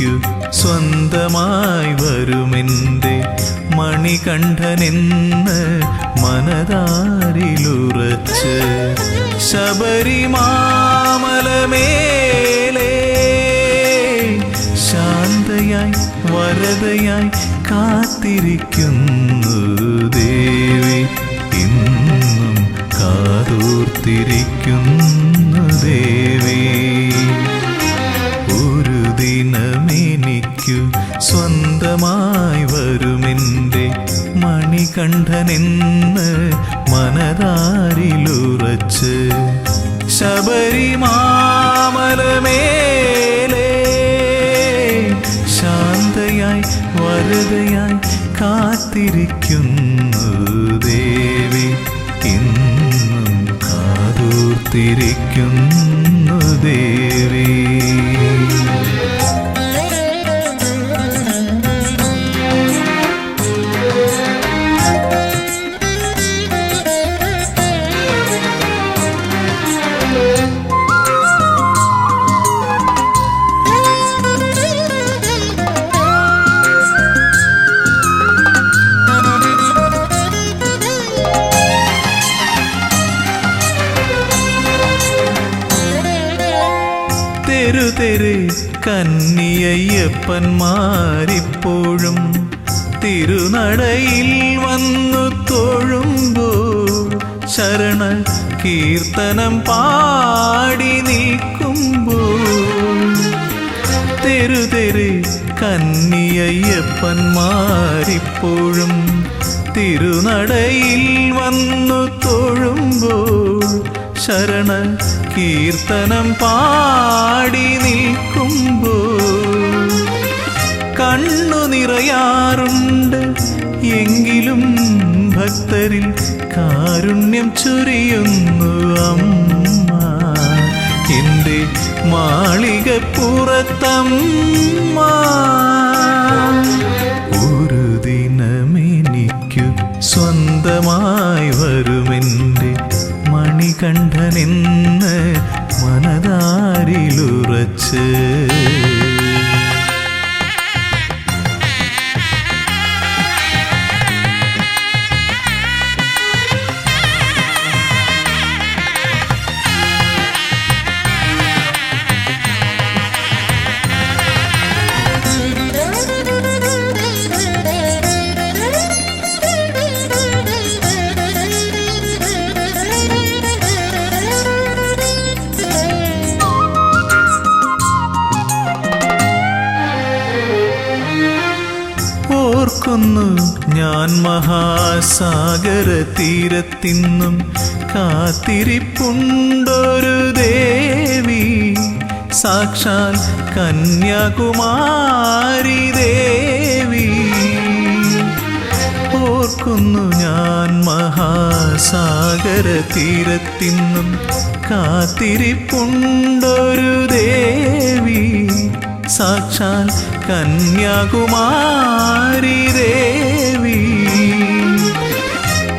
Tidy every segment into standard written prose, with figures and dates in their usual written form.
എനിക്കു സ്വന്തമായി വരുമെൻ്റെ മണികണ്ഠനെന്ന് മനതാരിലുറച്ച് ശബരിമാമലമേലേ ശാന്തയായി വരദയായി കാത്തിരിക്കുന്നു ദേവി, ഇന്നും കാതോർത്തിരിക്കുന്നു ദേവി. ഒരു ദിനമെനിക്കു സ്വന്തമായി വരുമെൻ്റെ മണികണ്ഠനെന്ന് മനതാരിലുറച്ച് ശബരിമാമലമേലേ ശാന്തയായി വരദയായി കാത്തിരിക്കുന്നു ദേവി, ഇന്നും കാതോർത്തിരിക്കുന്നു ദേവി. തെരുതെരെ കന്നിയയ്യപ്പന്മാരിപ്പോഴും തിരുനടയിൽ വന്നു തൊഴുമ്പോൾ ശരണ കീർത്തനം പാടി നിൽക്കുമ്പോൾ തെരുതെരെ കന്നിയയ്യപ്പന്മാരിപ്പോഴും തിരുനടയിൽ വന്നു തൊഴുമ്പോൾ ശരണ കീർത്തനം പാടി നിൽക്കുമ്പോൾ കണ്ണു നിറയാറുണ്ട്, എങ്കിലും ഭക്തരിൽ കാരുണ്യം ചൊരിയുന്നു അമ്മ. എൻ്റെ മാളികപ്പുറത്തമ്മ. ഒരു ദിനമെനിക്കു സ്വന്തമായി വരുമെൻ്റെ മണികണ്ഠനെന്ന് മനതാരിലുറച്ച് ഓർക്കുന്നു ഞാൻ മഹാസാഗര തീരത്തിന്നും കാത്തിരിപ്പുണ്ടൊരു ദേവി, സാക്ഷാൽ കന്യാകുമാരി ദേവി. ഓർക്കുന്നു ഞാൻ മഹാസാഗര തീരത്തിന്നും കാത്തിരിപ്പുണ്ടൊരു ദേവി, സാക്ഷാൽ കന്യാകുമാരി ദേവി.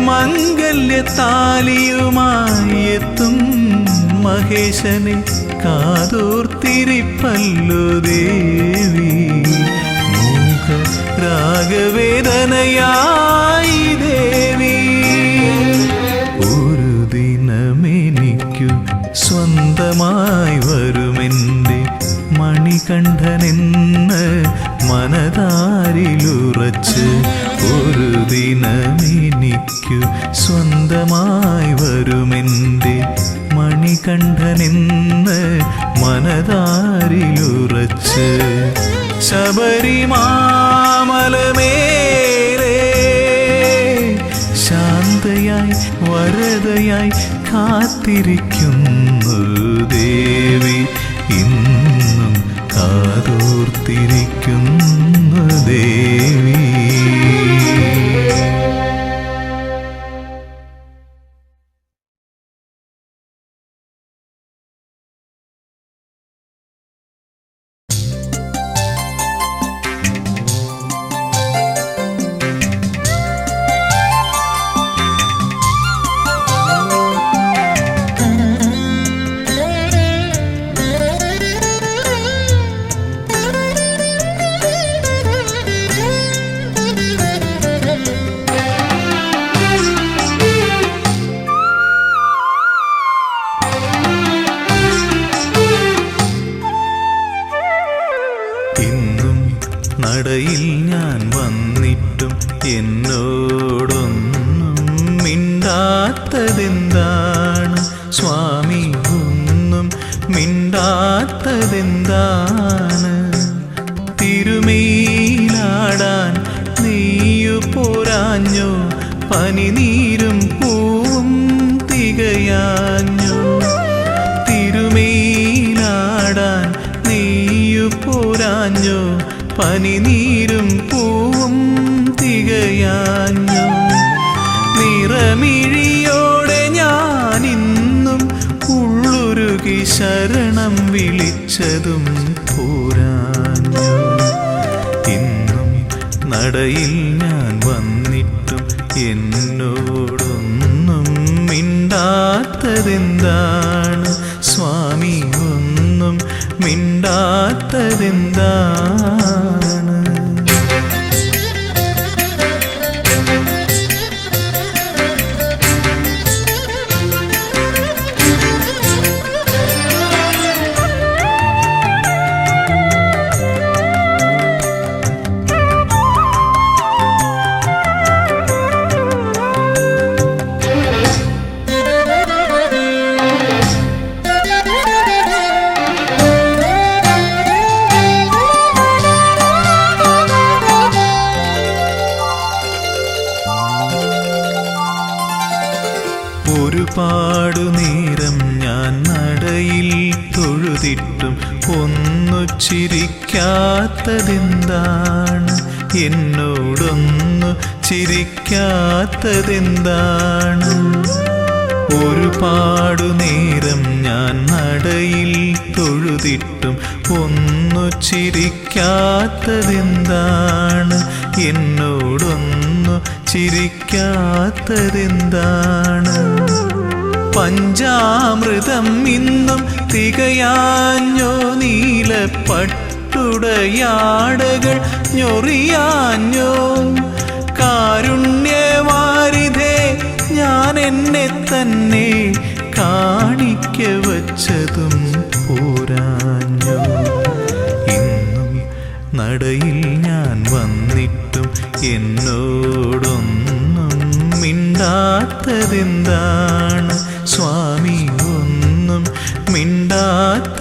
മംഗല്യത്താലിയുമായി എത്തും മഹേശനെ കാതോർത്തിരിപ്പല്ലോ ദേവി, മൂക രാഗവേദനയായി ദേവി. ഒരു ദിനമെനിക്കു സ്വന്തമായി വരുമെൻ്റെ മണികണ്ഠനെന്ന് മനതാരിലുറച്ച് ഒരു ദിനമെനിക്കു സ്വന്തമായി വരുമെൻ്റെ മണികണ്ഠനെന്ന് മനതാരിലുറച്ച് ശബരിമാമലമേലേ ശാന്തയായി വരദയായി കാത്തിരിക്കുന്നു ദേവി, ഇന്നും കാതോർത്തിരിക്കുന്നു ദേവി. ഞാൻ വന്നിട്ടും എന്നോടൊന്നും മിണ്ടാത്തതെന്താണ് സ്വാമി, ഒന്നും മിണ്ടാത്തതെന്താണ്? തിരുമേലാടാൻ നീയു പോരാഞ്ഞോ, പനിനീരും പൂവും തികയാഞ്ഞോ? തിരുമേലാടാൻ നീയു പോരാഞ്ഞോ, പനിനീരും പൂവും തികയാഞ്ഞോ? നിറമിഴിയോടെ ഞാനിന്നും ഉള്ളുരുകി ശരണം വിളിച്ചതും പോരാഞ്ഞോ? ഇന്നും നടയിൽ ഞാൻ വന്നിട്ടും എന്നോടൊന്നും മിണ്ടാത്തതെന്താണ് സ്വാമി, ഒന്നും മിണ്ടാത്തതെന്താണ്? ഒരുപാടു നേരം ഞാൻ നടയിൽ തൊഴുതിട്ടും ഒന്നു ചിരിക്കാത്തതെന്താണ്? എന്നോടൊന്നു ചിരിക്കാത്തതെന്താണ്? ഒരുപാടു നേരം ഞാൻ നടയിൽ തൊഴുതിട്ടും ഒന്നു ചിരിക്കാത്തതെന്താണ്? എന്നോടൊന്നു ചിരിക്കാത്തതെന്താണ്? പഞ്ചാമൃതം ഇന്നും തികയാഞ്ഞോ, നീലപ്പട്ടുടയാടകൾ ഞൊറിയാഞ്ഞോ? കാരുണ്യവാരിധേ, ഞാൻ എന്നെ തന്നെ കാണിക്ക വച്ചതും പോരാഞ്ഞോ? ഇന്നും നടയിൽ ഞാൻ വന്നിട്ടും എന്നോടൊന്നും മിണ്ടാത്തതെന്താണ് സ്വാമി, ഒന്നും മിണ്ടാത്തതെന്താണ്?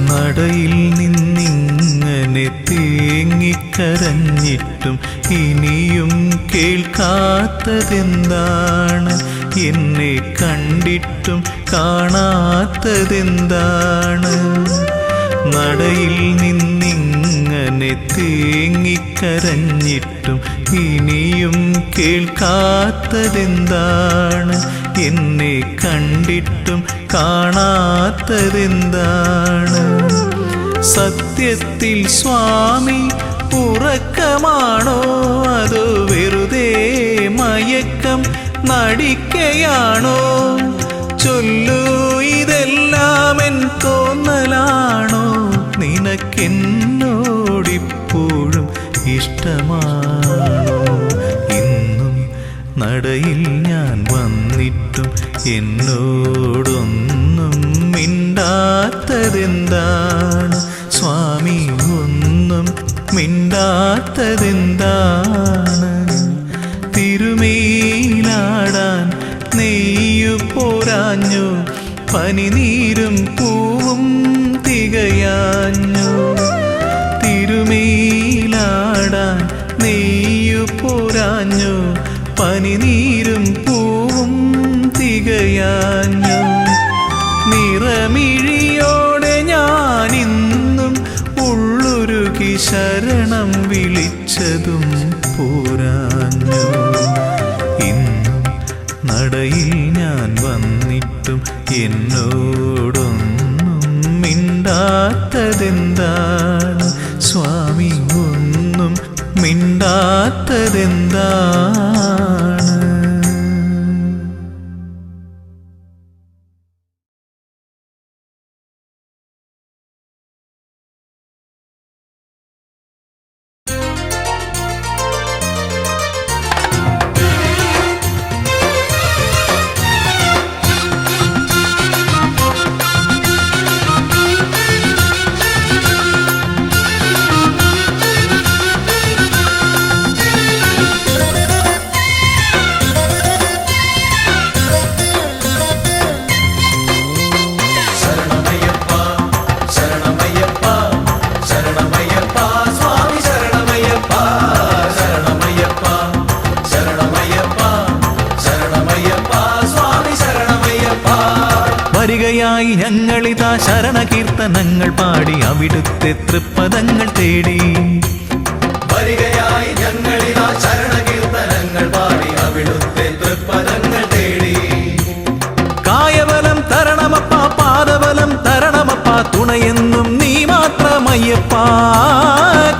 നടയിൽ നിന്നിങ്ങനെ തേങ്ങിക്കരഞ്ഞിട്ടും ഇനിയും കേൾക്കാത്തതെന്താണ്? എന്നെ കണ്ടിട്ടും കാണാത്തതെന്താണ്? നടയിൽ നിന്നിങ്ങനെ തേങ്ങിക്കരഞ്ഞിട്ടും ഇനിയും കേൾക്കാത്തതെന്താണ്? എന്നെ കണ്ടിട്ടും കാണാത്തതെന്താണ്? സത്യത്തിൽ സ്വാമി ഉറക്കമാണോ, അതോ വെറുതെ മയക്കം നടിക്കയാണോ? ചൊല്ലൂ, ഇതെല്ലാം എൻ തോന്നലാണോ? നിനക്കെന്നോടിപ്പോഴും ഇഷ്ടമാണോ? ഇന്നും നടയിൽ ഞാൻ വന്നിട്ടും എന്നോടൊന്നും മിണ്ടാത്തതെന്താണ് സ്വാമി, ഒന്നും മിണ്ടാത്തതെന്താണ്? തിരുമേലാടാൻ നെയ്യു പോരാഞ്ഞു, പനിനീരും പൂവും തികയാഞ്ഞു? തിരുമേലാടാൻ നെയ്യു പോരാഞ്ഞു, പനിനീരും പൂവും തികയാഞ്ഞു? നിറമിഴിയോടെ ഞാനിന്നും ഉള്ളുരുകി ശരണം വിളിച്ചതും പോരാഞ്ഞു? ഇന്നും നടയിൽ ഞാൻ വന്നിട്ടും എന്നോടൊന്നും മിണ്ടാത്തതെന്താണ് സ്വാമി, ഒന്നും മിണ്ടാത്തതെന്താണ്? വരികയായി ഞങ്ങളിതാ ശരണകീർത്തനങ്ങൾ പാടി അവിടുത്തെ തൃപ്പദങ്ങൾ തേടി. വരികയായി ഞങ്ങളിതാ ശരണകീർത്തനങ്ങൾ പാടി അവിടുത്തെ തൃപ്പദങ്ങൾ തേടി. കായബലം തരണമപ്പ, പാദബലം തരണമപ്പ, തുണയെന്നും നീ മാത്രമയ്യപ്പ.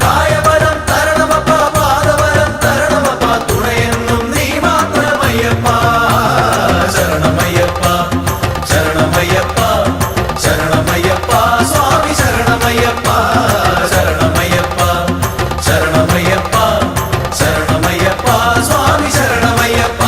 കായബലം തരണമപ്പ, പാദബലം തരണമപ്പ, തുണയെന്നും നീ മാത്രമയ്യപ്പ. ശരണമയ്യപ്പ, ശരണമയ്യപ്പ, ശരണമയ്യപ്പ, സ്വാമി ശരണമയ്യപ്പ. ശരണമയ്യപ്പ, ശരണമയ്യപ്പ, ശരണമയ്യപ്പ, സ്വാമി ശരണമയ്യപ്പ.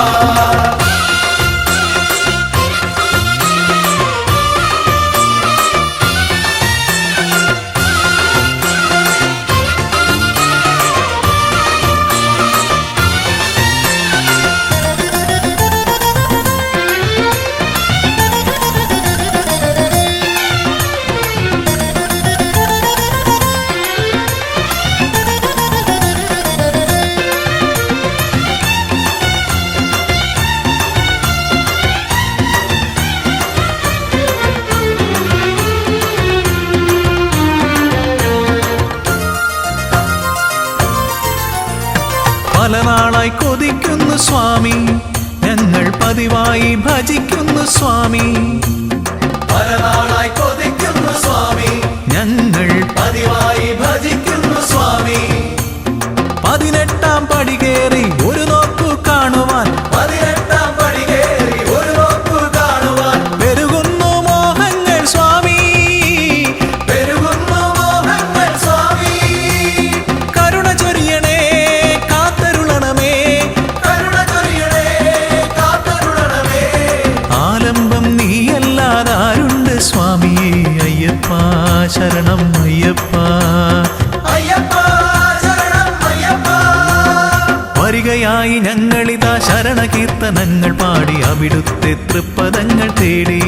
പല നാളായി കൊതിക്കുന്നു സ്വാമി, ഞങ്ങൾ പതിവായി ഭജിക്കുന്നു സ്വാമി. പല നാളായി കൊതിക്കുന്നു സ്വാമി, ഞങ്ങൾ പതിവായി ഭജിക്കുന്നു സ്വാമി. 18-ാം പടി കയറി ഒരു നോക്കു കാണുവാൻ, 18-ാം പടി കയറി ഒരു നോക്കു കാണുവാൻ. പെരുകുന്നു മോഹങ്ങൾ സ്വാമി, പെരുകുന്നു മോഹങ്ങൾ സ്വാമി. കരുണ ചൊരിയണേ കാത്തരുളണമേ, കരുണ ചൊരിയണേ കാത്തരുളണമേ. ആലംബം നീയല്ലാതാരുണ്ട് സ്വാമിയേ അയ്യപ്പ, ശരണം അയ്യപ്പ. അയ്യപ്പ ശരണം അയ്യപ്പ. വരികയായി ഞങ്ങളിതാ ശരണകീർത്തനങ്ങൾ പാടി അവിടുത്തെ തൃപ്പദങ്ങൾ തേടി.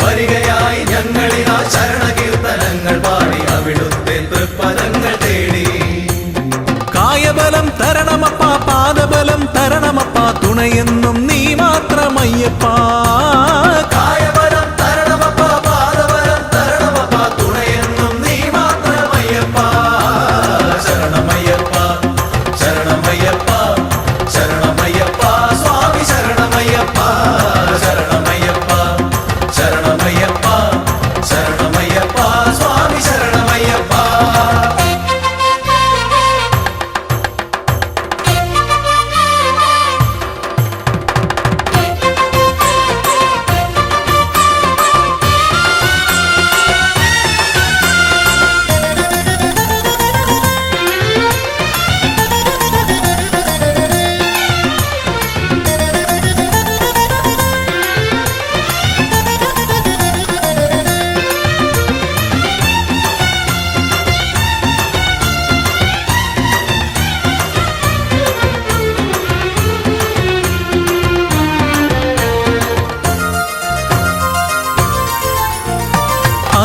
വരികയായി ഞങ്ങളിതാ ശരണകീർത്തനങ്ങൾ പാടി അവിടുത്തെ തൃപ്പദങ്ങൾ തേടി. കായബലം തരണമപ്പ, പാദബലം തരണമപ്പ, തുണയെന്നും നീ മാത്രമയ്യപ്പ. കായബലം തരണമപ്പ, പാദബലം തരണമപ്പ, തുണയെന്നും നീ മാത്രമയ്യപ്പ. ശരണമയ്യപ്പ, ശരണമയ്യപ്പ, ശരണമയ്യപ്പ, സ്വാമി ശരണമയ്യപ്പ. ശരണമയ്യപ്പ, ശരണമയ്യപ്പ, ശരണമയ്യപ്പ, സ്വാമി ശരണമയ്യപ്പ.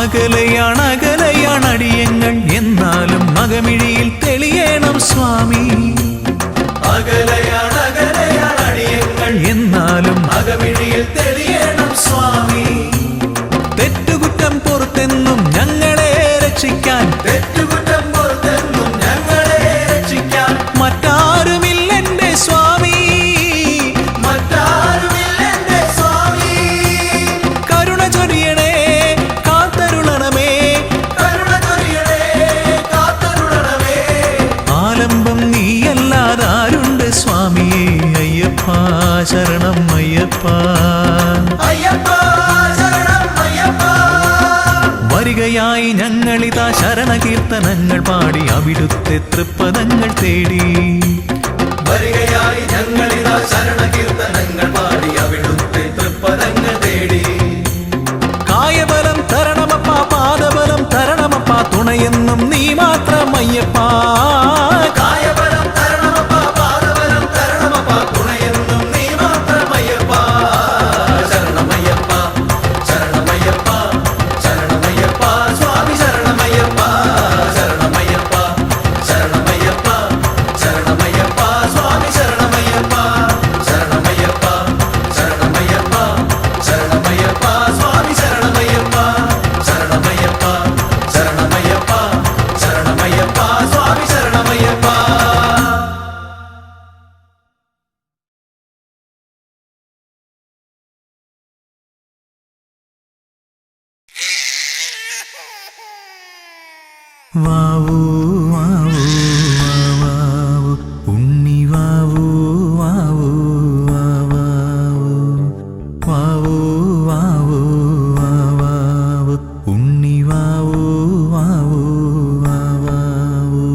അകലെയാണ് അടിയങ്ങൾ, എന്നാലും അകമിഴിയിൽ തെളിയണം സ്വാമി. അകലെയാണ് അടിയങ്ങൾ, എന്നാലും അകമിഴിയിൽ തെളിയണം സ്വാമി. തെറ്റുകുറ്റം പുറത്തെന്നും ഞങ്ങളെ രക്ഷിക്കാൻ, തെറ്റുകുറ്റം പുറത്തെന്നും ഞങ്ങളെ രക്ഷിക്കാൻ മറ്റാരുമില്ലെന്റെ സ്വാമി. മറ്റാരുമില്ലെന്റെ സ്വാമി. വരികയായി ഞങ്ങളിതാ ശരണകീർത്തനങ്ങൾ പാടി അവിടുത്തെ തൃപ്പദങ്ങൾ തേടി. വരികയായി ഞങ്ങളിതാ ശരണകീർത്തനങ്ങൾ പാടി അവിടുത്തെ തൃപ്പദങ്ങൾ തേടി. കായബലം തരണമപ്പ, പാദബലം തരണമപ്പ, തുണയെന്നും നീ മാത്രമയ്യപ്പാ. കായബലം തരണമപ്പ, പാദബലം തരണമപ്പ, തുണയെന്നും നീ മാത്രമയ്യപ്പ. ശരണമയ്യപ്പ, ശരണമയ്യപ്പ, ശരണമയ്യപ്പ, സ്വാമി ശരണമയ്യപ്പ. ശരണമയ്യപ്പ, ശരണമയ്യപ്പ, ശരണമയ്യപ്പ, സ്വാമി ശരണമയ്യപ്പ. ശരണമയ്യപ്പ, ശരണമയ്യപ്പ, ശരണമയ്യപ്പ, സ്വാമി ശരണമയ്യപ്പ. ശരണമയ്യപ്പ, ശരണമയ്യപ്പ, ശരണമയ്യപ്പ, സ്വാമി ശരണമയ്യപ്പ. വാവൂ വാവൂ വാവാവൂ, ഉണ്ണി വാവൂ വാവൂ വാവാവൂ. വാവൂ വാവൂ വാവാവൂ, ഉണ്ണി വാവൂ വാവൂ വാവാവൂ.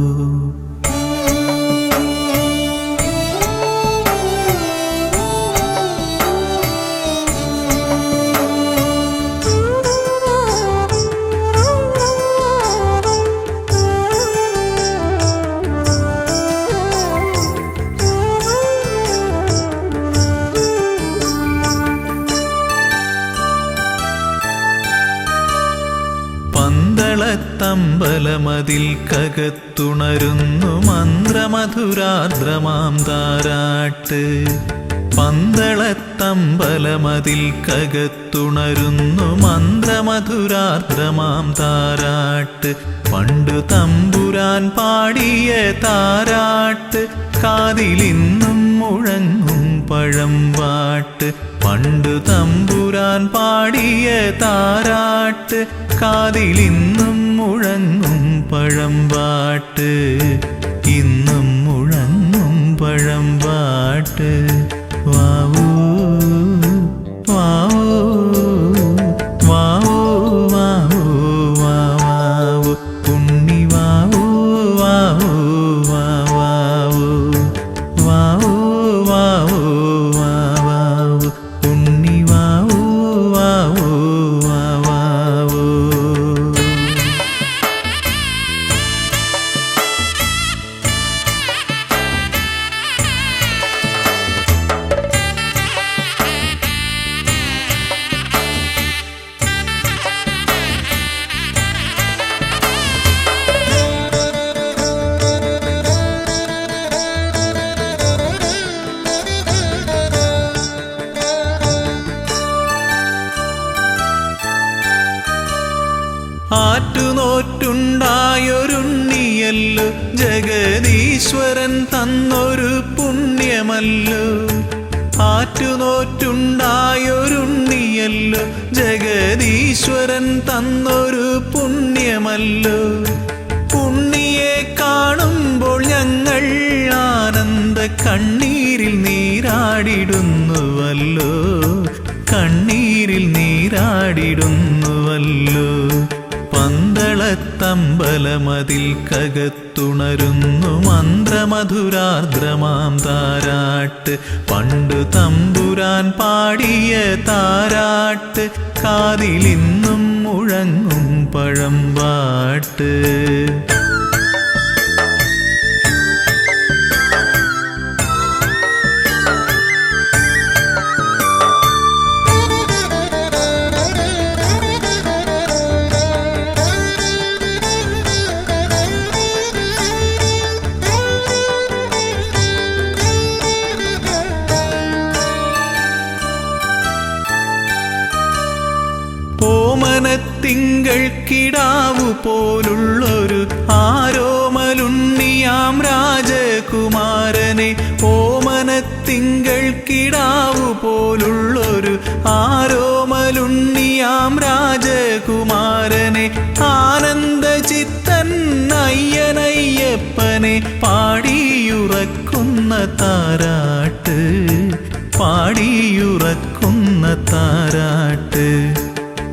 പന്തളത്തമ്പലമതിൽ കകത്തുണരുന്നു മന്ത്രമധുരാർദ്രമാം താരാട്ട്. പന്തളത്തമ്പലമതിൽ കകത്തുണരുന്നു മന്ത്രമധുരാർദ്രമാം താരാട്ട്. പണ്ടു തമ്പുരാൻ പാടിയ താരാട്ട്, കാതിലിന്നും മുഴങ്ങും പഴംപാട്ട്. പണ്ടു തമ്പുരാൻ പാടിയ താരാട്ട്, കാതിലിന്നും മുഴങ്ങും പഴംപാട്ട്. ഇന്നും മുഴങ്ങും പഴംപാട്ട്. വാവൂ വാവൂ വാവൂ വാവൂ വാവാവൂ, ഉണ്ണി വാവൂ വാവൂ വാവാവൂ. വാവൂ വാവൂ വാവാവൂ, ഉണ്ണി വാവൂ വാവൂ വാവാവൂ. ആറ്റുനോറ്റുണ്ടായൊരുണ്ണിയല്ലോ ജഗദീശ്വരൻ തന്നൊരു പുണ്യമല്ലോ. ആറ്റുനോറ്റുണ്ടായൊരുണ്ണിയല്ലോ ജഗദീശ്വരൻ തന്നൊരു പുണ്യമല്ലോ. ഉണ്ണിയെ കാണുമ്പോൾ ഞങ്ങൾ ആനന്ദ കണ്ണീരിൽ നീരാടിടുന്നുവല്ലോ. കണ്ണീരിൽ നീരാടിടുന്നുവല്ലോ. പന്തളത്തമ്പലമതിൽ കകത്തുണരുന്നു മന്ത്രമധുരാർദ്രമാം താരാട്ട്. പണ്ടു തമ്പുരാൻ പാടിയ താരാട്ട്, കാതിലിന്നും മുഴങ്ങും പഴംപാട്ട്. ഓമനത്തിങ്കൾ കിടാവു പോലുള്ളൊരു ആരോമലുണ്ണിയാം രാജകുമാരനെ. ഓമനത്തിങ്കൾ കിടാവു പോലുള്ളൊരു ആരോമലുണ്ണിയാം രാജകുമാരനെ. ആനന്ദചിത്തൻ അയ്യനയ്യപ്പനെ പാടിയുറക്കുന്ന താരാട്ട്. പാടിയുറക്കുന്ന താരാട്ട്.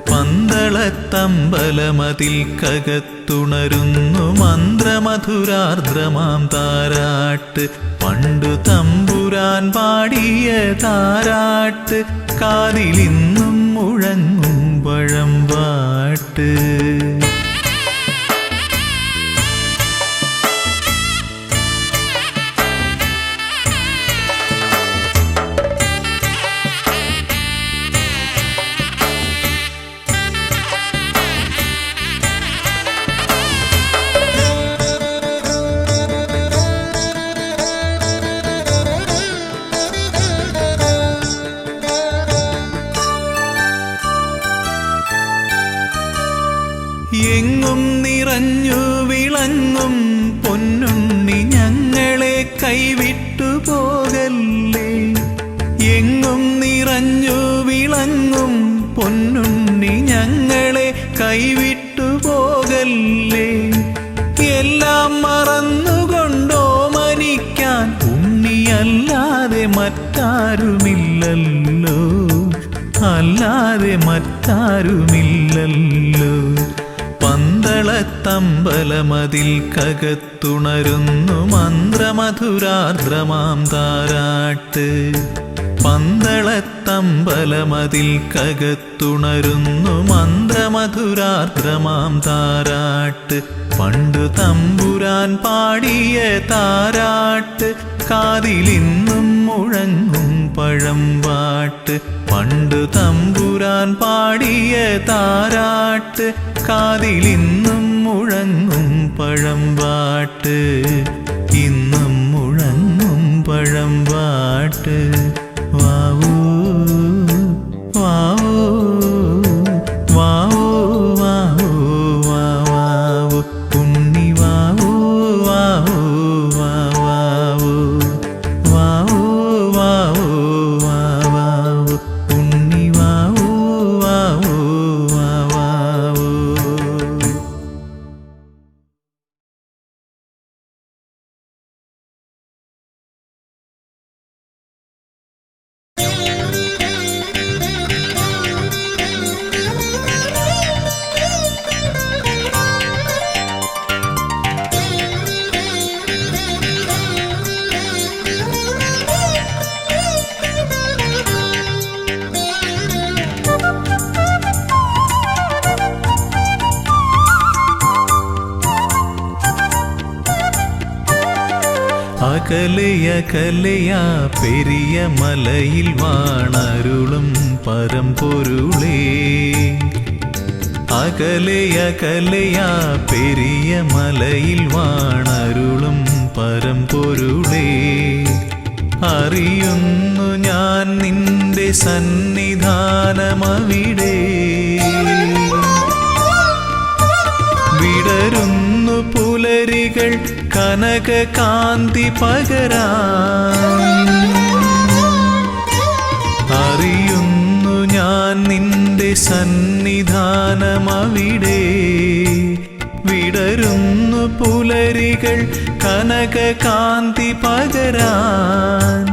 പന്തളത്തമ്പലമതിൽ പന്തളത്തമ്പലമതിൽ കകത്തുണരുന്നു മന്ത്രമധുരാർദ്രമാം താരാട്ട്. പണ്ടു തമ്പുരാൻ പാടിയ താരാട്ട് കാതിലിന്നും മുഴങ്ങും പഴംപാട്ട്. എങ്ങും നിറഞ്ഞു വിളങ്ങും പൊന്നുണ്ണി ഞങ്ങളെ കൈവിട്ടു പോകല്ലേ. എങ്ങും നിറഞ്ഞു വിളങ്ങും പൊന്നുണ്ണി ഞങ്ങളെ കൈവിട്ടു പോകല്ലേ. എല്ലാം മറന്നുകൊണ്ടോ മനിക്കാൻ ഉണ്ണിയല്ലാതെ മറ്റാരുമില്ലല്ലോ, അല്ലാതെ മറ്റാരുമില്ലല്ലോ. പന്തളത്തമ്പലമതിൽ കകത്തുണരുന്നു മന്ത്രമധുരാർദ്രമാം താരാട്ട്. പന്തളത്തമ്പലമതിൽ കകത്തുണരുന്നു മന്ത്രമധുരാർദ്രമാം താരാട്ട്. പണ്ടു തമ്പുരാൻ പാടിയ താരാട്ട് കാതിലിന്നും മുഴങ്ങും പഴംപാട്ട്. പണ്ടു തമ്പുരാൻ പാടിയ താരാട്ട് കാതിലിന്നും മുഴങ്ങും പഴംപാട്ട്. ഇന്നും മുഴങ്ങും പഴംപാട്ട്. വാവൂ വാവൂ വാവൂ വാവൂ വാവൂ ഉണ്ണി വാവൂ വാവൂ വാവൂ വാവൂ വാവൂ വാവൂ ഉണ്ണി വാവൂ വാവൂ വാവൂ. അകലയകലയാ പെരിയ മലയിൽ വാണരുളും പരമ്പൊരുളേ. അകലയകലയാ പെരിയ മലയിൽ വാണരുളും പരമ്പൊരുളേ. അറിയുന്നു ഞാൻ നിന്റെ സന്നിധാനമവിടെ. വിടരുന്നു പുലരികൾ കനകകാന്തി പകരാൻ. അറിയുന്നു ഞാൻ നിന്റെ സന്നിധാനമവിടെ. വിടരുന്നു പുലരികൾ കനകകാന്തി പകരാൻ.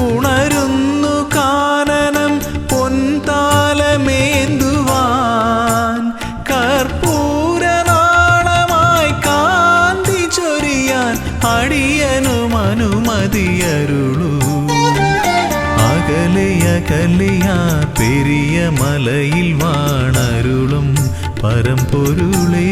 ഉണരുന്നു കാനനം പൊൻതാലമേന്തുവാൻ. കർപ്പൂരനാളമായി കാന്തി ചൊരിയാൻ അടിയനും അനുമതിയരുളൂ. അകലയകലയാ പെരിയ മലയിൽ വാണരുളും പരമ്പൊരുളേ.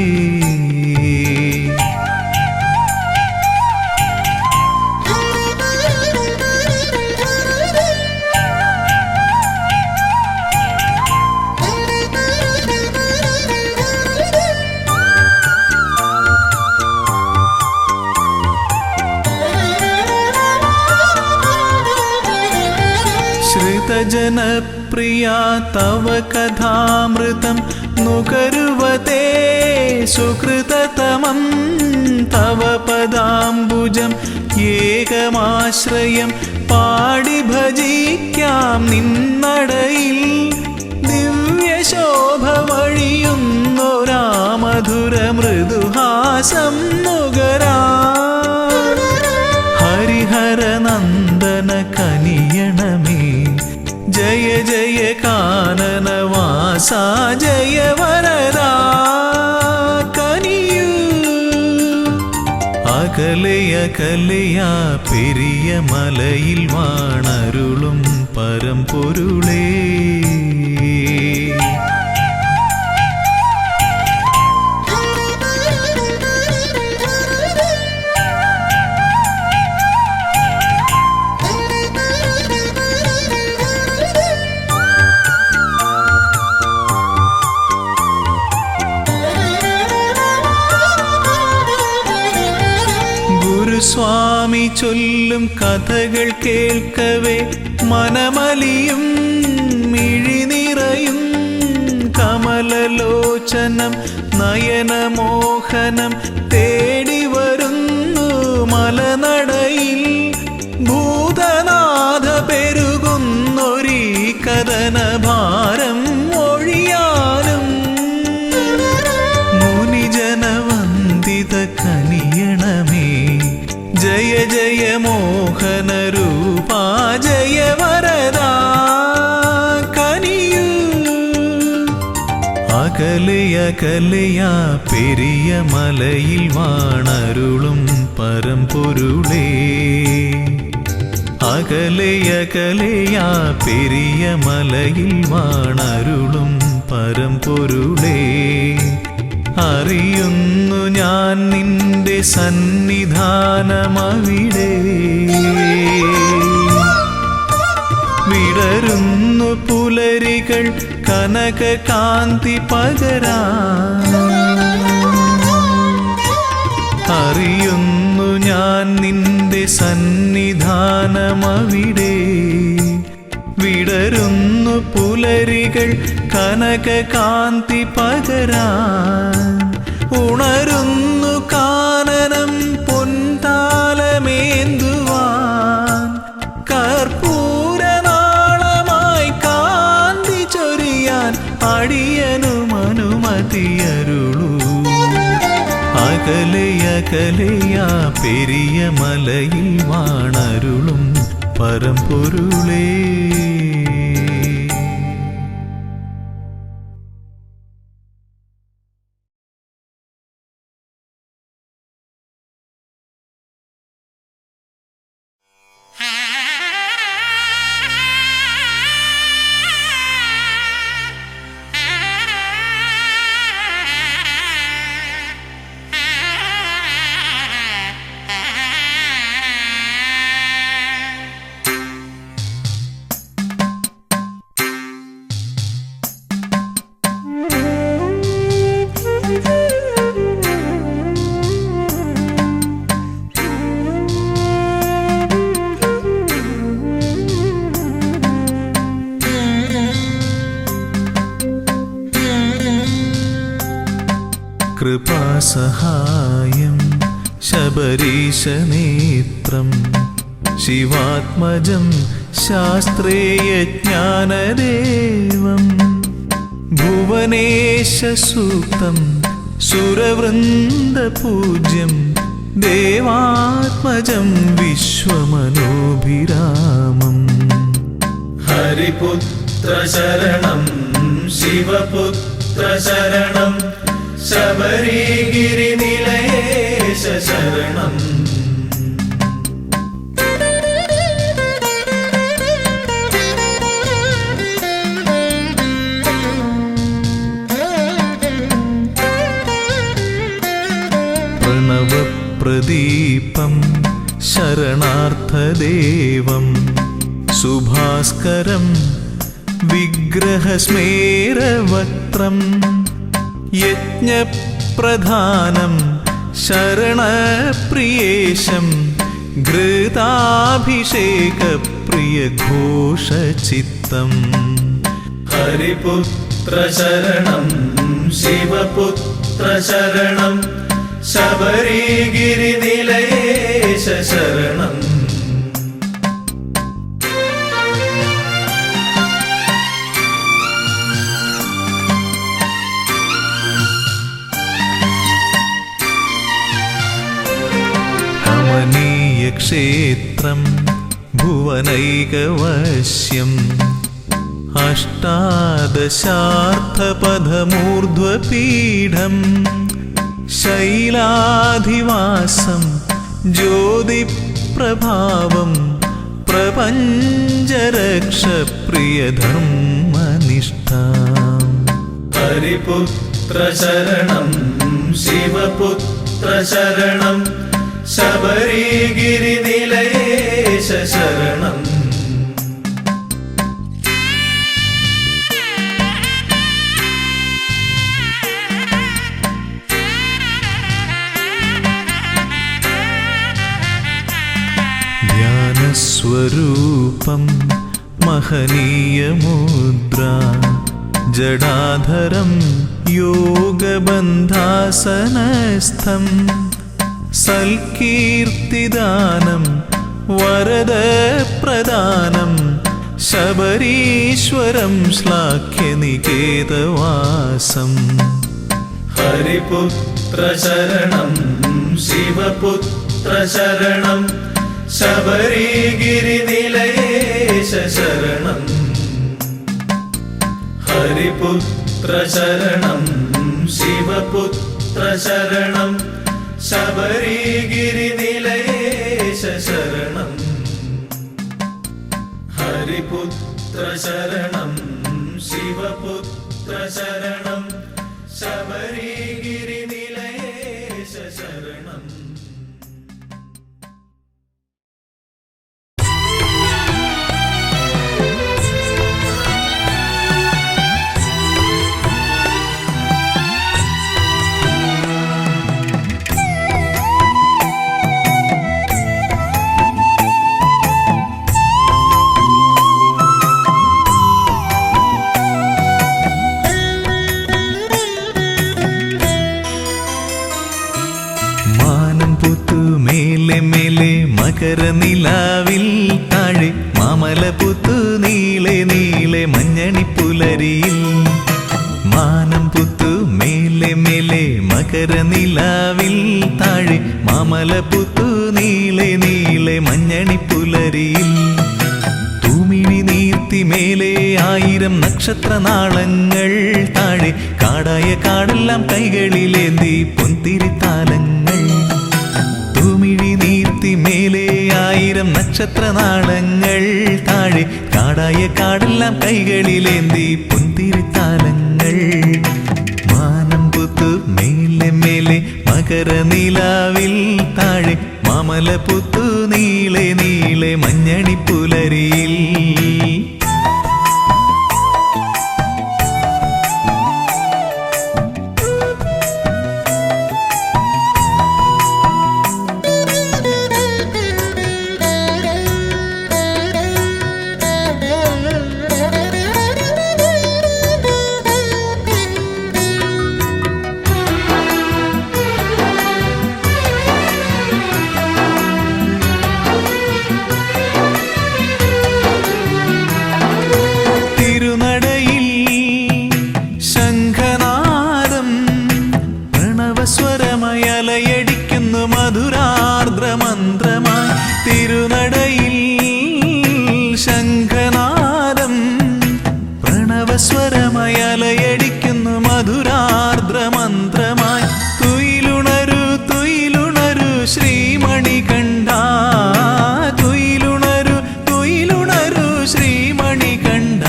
श्रितजनप्रिया तव कथामृतं नुकरुवते सुकृततमं. तव पदाम्बुजं ഏകമാശ്രയം പാടി ഭജിക്കാം നിന്നടയിൽ. ദിവ്യശോഭ വഴിയുന്നൊരാ മധുര മൃദുഹാസം നുകരാൻ. ഹരിഹരനന്ദന കനിയണമേ ജയ ജയ കാനനവാസ ജയ വര അകലയകലയാ പെരിയ മലയിൽ വാണരുളും പരമ്പൊരുളേ. സ്വാമി ചൊല്ലും കഥകൾ കേൾക്കവേ മനമലിയും മിഴിനിറയും കമലലോചനം നയനമോഹനം തേടി വരുന്നു മലനടയിൽ. ഭൂതനാഥ പെരുകുന്നൊരീ കഥനഭാരം ഒഴിയാനും മുനിജനവന്ദിത കനിയണമേ. ജയ ജയ മോഹന രൂപാ ജയ വരദാ കനിയൂ. അകലയകലയാ പെരിയ മലയിൽ വാണരുളും പരമ്പൊരുളേ. അകലയകലയാ പെരിയ മലയിൽ വാണരുളും പരമ്പൊരുളേ. അറിയുന്നു ഞാൻ നിന്റെ സന്നിധാനമവിടെ. വിടരുന്നു പുലരികൾ കനക കാന്തി പകരാൻ. അറിയുന്നു ഞാൻ നിന്റെ സന്നിധാനമവിടെ. വിടരുന്നു പുലരികൾ കനക കാന്തി പകരാൻ. ഉണരുന്നു കാനനം പൊൻതാലമേന്തുവാൻ. കർപ്പൂരനാളമായി കാന്തി ചൊരിയാൻ അടിയനും അനുമതിയരുളൂ. അകലയകലയാ പെരിയ മലയിൽ വാണരുളും പരമ്പൊരുളേ. കൃപാസഹായം ശബരീശനേത്രം ശിവാത്മജം ശാസ്ത്രേയജ്ഞാനദേവം. ഭുവനേശസൂക്തം സുരവൃന്ദപൂജ്യം ദേവാത്മജം വിശ്വമനോഭിരാമം. ഹരിപുത്ര ശരണം ശിവപുത്ര ശരണം ശബരിഗിരിനിലയേശ ശരണം. പ്രണവപ്രദീപം ശരണാർത്ഥദേവം സുഭാസ്കരം വിഗ്രഹസ്മേരവക്ത്രം. യജ്ഞപ്രധാനം ശരണപ്രിയേശം ഘൃതാഭിഷേകപ്രിയഘോഷചിത്തം. ഹരിപുത്ര ശരണം ശിവപുത്ര ശരണം ശബരിഗിരിനിലയേശ ശരണം. ക്ഷേത്രം ഭുവനൈകവശ്യം അഷ്ടാദശാർത്ഥപഥമൂർധ്വപീഠം ശൈലാധിവാസം ജ്യോതിപ്രഭാവം പ്രപഞ്ചരക്ഷപ്രിയധർമ്മനിഷ്ഠാം. ഹരിപുത്ര ശരണം ശിവപുത്ര ശരണം ശബരിഗിരിനിലയേശ ശരണം. ധ്യാനസ്വരൂപം മഹനീയമുദ്ര ജടാധരം യോഗബന്ധാസനസ്ഥം സൽകീർത്തിദാനം വരദപ്രദാനം ശബരീശ്വരം ശ്ലാഘ്യനികേതവാസം. ഹരിപുത്ര ശരണം ശിവപുത്ര ശരണം ശബരിഗിരിനിലയേശ ശരണം. ഹരിപുത്ര ശരണം ശിവപുത്ര ശരണം ശബരിഗിരിനിലയേശ ശരണം. ഹരിപുത്ര ശരണം ശിവപുത്ര ശരണം ശബരിഗിരിനിലയേശ ശരണം. മകരനിലാവിൽ താഴെ മാമലപുത്തു നീളെ നീളെ മഞ്ഞണിപ്പുലരിയിൽ. മാനം പുത്തു മേലെ മേലെ മകരനിലാവിൽ താഴെ മാമലപുത്തു നീളെ നീളെ മഞ്ഞണിപ്പുലരിയിൽ. തൂമിഴി നീർത്തി മേലെ 1000 നക്ഷത്രനാളങ്ങൾ താഴെ കാടായ കാടെല്ലാം കൈകളിലേന്തി പൊന്തിരിത്താലങ്ങൾ. തൂമിഴി നീർത്തി മേലെ 1000 നക്ഷത്രനാളങ്ങൾ താഴെ കാടായ കാടെല്ലാം കൈകളിലേന്തി പൊന്തിരിത്താലങ്ങൾ. മാനം പുത്തു മേലെ മേലെ മകരനിലാവിൽ താഴെ മാമലപുത്തു നീളെ നീളെ മഞ്ഞണിപ്പുലരിയിൽ. സ്വരമയലയടിക്കുന്നു മധുരാർദ്രമന്ത്രമായി. തിരുനടയിൽ ശംഖനാദം പ്രണവസ്വരമയലയടിക്കുന്നു മധുരാർദ്രമന്ത്രമായി. തുയിലുണരു തുയിലുണരു ശ്രീമണികണ്ഠ, തുയിലുണരു തുയിലുണരു ശ്രീമണികണ്ഠ.